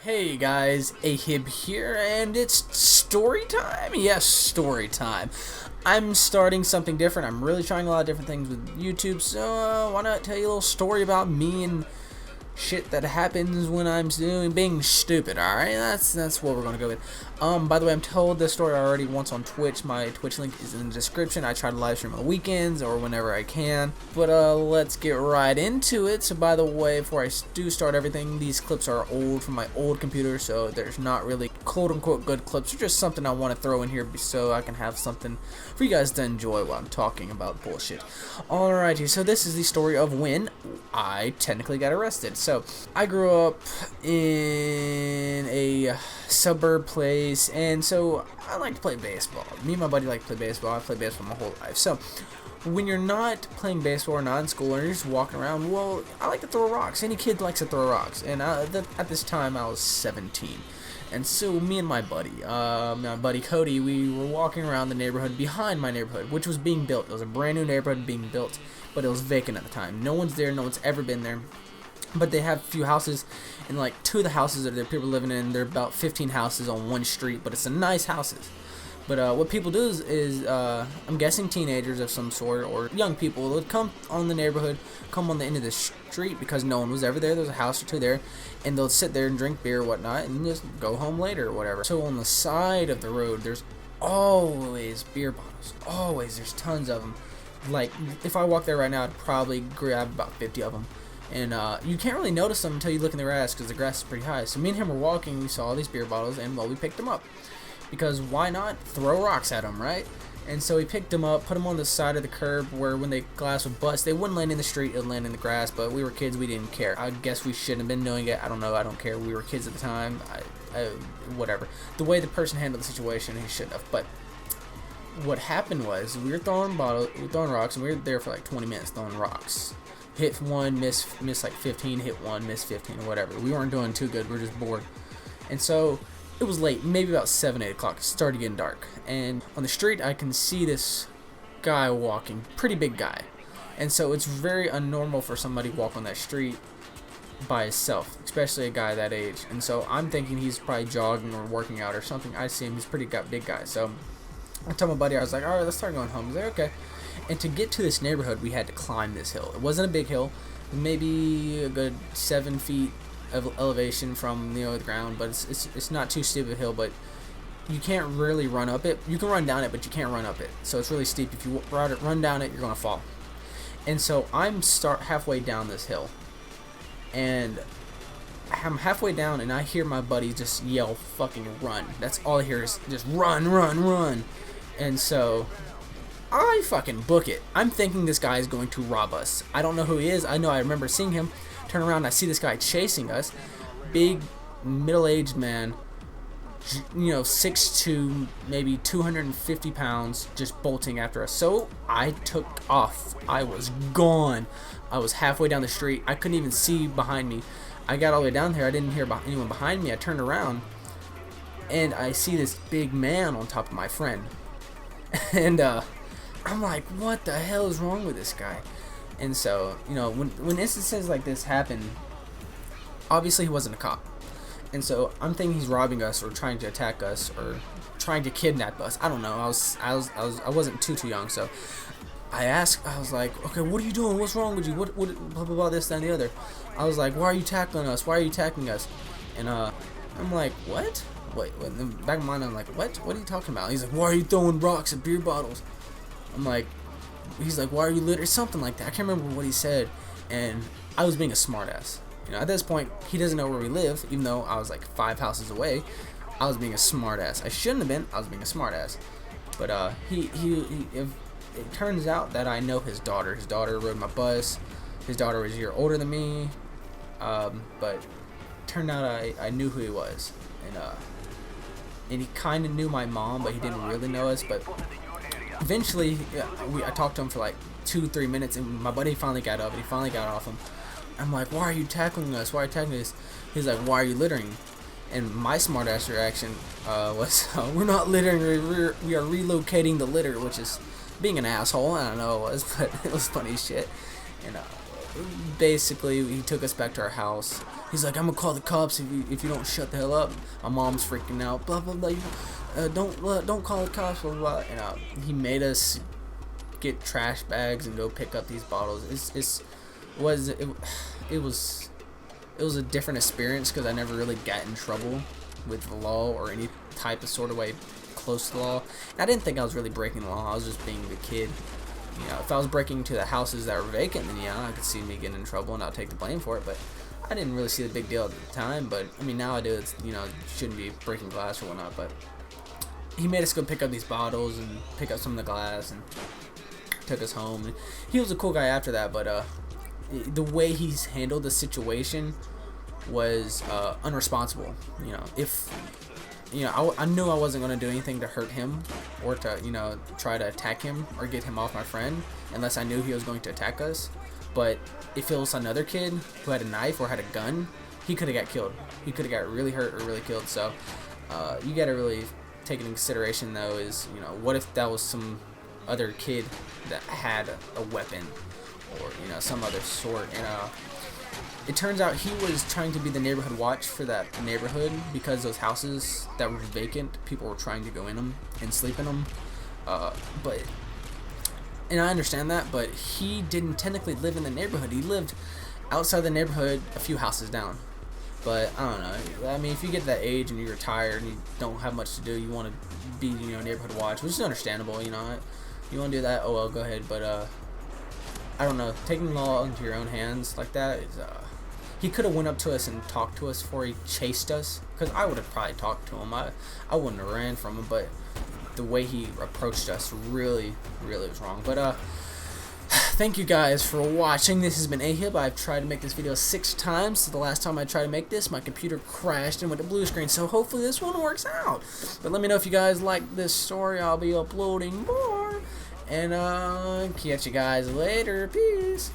Hey guys, Ahib here, and it's story time? Yes, story time. I'm starting something different. I'm really trying a lot of different things with YouTube, so why not tell you a little story about me and shit that happens when I'm being stupid. Alright, that's what we're gonna go with. By the way, I'm told this story already once on Twitch. My Twitch link is in the description. I try to live stream on the weekends or whenever I can. But let's get right into it. So by the way, before I do start everything, these clips are old from my old computer, so there's not really quote unquote good clips. They're just something I want to throw in here so I can have something for you guys to enjoy while I'm talking about bullshit. Alrighty, so this is the story of when I technically got arrested. So I grew up in a suburb place, and so I like to play baseball. Me and my buddy like to play baseball. I played baseball my whole life. So when you're not playing baseball or not in school and you're just walking around, well, I like to throw rocks. Any kid likes to throw rocks. And at this time I was 17. And so me and my buddy Cody, we were walking around the neighborhood behind my neighborhood, which was being built. It was a brand new neighborhood being built, but it was vacant at the time. No one's there. No one's ever been there. But they have a few houses, and like two of the houses that there are people living in, there are about 15 houses on one street, but it's a nice houses. But what people do is I'm guessing teenagers of some sort or young people would come on the neighborhood, come on the end of the street because no one was ever there. There's a house or two there, and they'll sit there and drink beer or whatnot and just go home later or whatever. So on the side of the road, there's always beer bottles. Always, there's tons of them. Like if I walk there right now, I'd probably grab about 50 of them. And you can't really notice them until you look in the grass because the grass is pretty high. So me and him were walking, we saw all these beer bottles, and well, we picked them up. Because why not throw rocks at them, right? And so we picked them up, put them on the side of the curb where when the glass would bust, they wouldn't land in the street, it would land in the grass. But we were kids, we didn't care. I guess we shouldn't have been doing it. I don't know, I don't care. We were kids at the time. Whatever. The way the person handled the situation, he shouldn't have. But what happened was we were throwing rocks, and we were there for like 20 minutes throwing rocks. Hit one, miss like 15, hit one, miss 15, or whatever. We weren't doing too good, we were just bored. And so it was late, maybe about 7, 8 o'clock. It started getting dark. And on the street, I can see this guy walking, pretty big guy. And so it's very unnormal for somebody to walk on that street by himself, especially a guy that age. And so I'm thinking he's probably jogging or working out or something. I see him, he's a pretty big guy. So I told my buddy, I was like, alright, let's start going home. He's like, okay. And to get to this neighborhood, we had to climb this hill. It wasn't a big hill, maybe a good 7 feet of elevation from the ground, but it's not too steep a hill. But you can't really run up it. You can run down it, but you can't run up it. So it's really steep. If you run down it, you're gonna fall. And so I'm halfway down this hill, and I'm halfway down, and I hear my buddy just yell, "Fucking run!" That's all I hear is just run, run, run. And so I fucking book it. I'm thinking this guy is going to rob us. I don't know who he is. I know I remember seeing him. Turn around and I see this guy chasing us. Big, middle-aged man, 6'2", maybe 250 pounds, just bolting after us. So I took off. I was gone. I was halfway down the street. I couldn't even see behind me. I got all the way down here. I didn't hear anyone behind me. I turned around, and I see this big man on top of my friend. And I'm like, what the hell is wrong with this guy? And so, when instances like this happen, obviously he wasn't a cop. And so I'm thinking he's robbing us or trying to attack us or trying to kidnap us. I don't know. I wasn't too young, so I was like, okay, what are you doing? What's wrong with you? What blah blah blah, this, that, and the other. I was like, why are you tackling us? Why are you attacking us? And I'm like, what? Wait, in the back of my mind, I'm like, what? What are you talking about? He's like, why are you throwing rocks at beer bottles? I'm like, he's like, why are you littering? Something like that. I can't remember what he said. And I was being a smartass. At this point, he doesn't know where we live, even though I was like 5 houses away. I was being a smartass. I shouldn't have been. I was being a smartass. But it turns out that I know his daughter. His daughter rode my bus. His daughter was a year older than me. But it turned out I knew who he was. And he kind of knew my mom, but he didn't really know us. But eventually, I talked to him for like 2-3 minutes, and my buddy finally got up, and he finally got off him. I'm like, why are you tackling us? Why are you tackling us? He's like, why are you littering? And my smartass reaction was, we're not littering, we are relocating the litter, which is being an asshole. I don't know what it was, but it was funny as shit. And basically he took us back to our house. He's like, I'm gonna call the cops if you don't shut the hell up. My mom's freaking out. Blah blah blah. Don't call the cops. Blah blah. And he made us get trash bags and go pick up these bottles. It was a different experience because I never really got in trouble with the law or any type of sort of way close to the law. And I didn't think I was really breaking the law. I was just being the kid. You know, if I was breaking into the houses that were vacant, then yeah, I could see me getting in trouble and I'll take the blame for it. But I didn't really see the big deal at the time. But I mean, now I do. It's, you know, shouldn't be breaking glass or whatnot. But he made us go pick up these bottles and pick up some of the glass and took us home. And he was a cool guy after that. But the way he's handled the situation was unresponsible. You know, if I knew I wasn't going to do anything to hurt him or to, you know, try to attack him or get him off my friend unless I knew he was going to attack us. But if it was another kid who had a knife or had a gun, he could have got killed. He could have got really hurt or really killed. So you got to really take into consideration, though, is, you know, what if that was some other kid that had a weapon or, you know, some other sort. And it turns out he was trying to be the neighborhood watch for that neighborhood because those houses that were vacant, people were trying to go in them and sleep in them. And I understand that, but he didn't technically live in the neighborhood. He lived outside the neighborhood, a few houses down. But I don't know. I mean, if you get to that age and you're retired and you don't have much to do, you want to be, you know, neighborhood watch, which is understandable. You know, you want to do that. Oh well, go ahead. But I don't know. Taking the law into your own hands like that is. He could have went up to us and talked to us before he chased us, because I would have probably talked to him. I wouldn't have ran from him, but the way he approached us really was wrong. But thank you guys for watching. This has been Ahib. I've tried to make this video 6 times. So the last time I tried to make this, my computer crashed and went to blue screen, so hopefully this one works out. But let me know if you guys like this story. I'll be uploading more. And catch you guys later. Peace.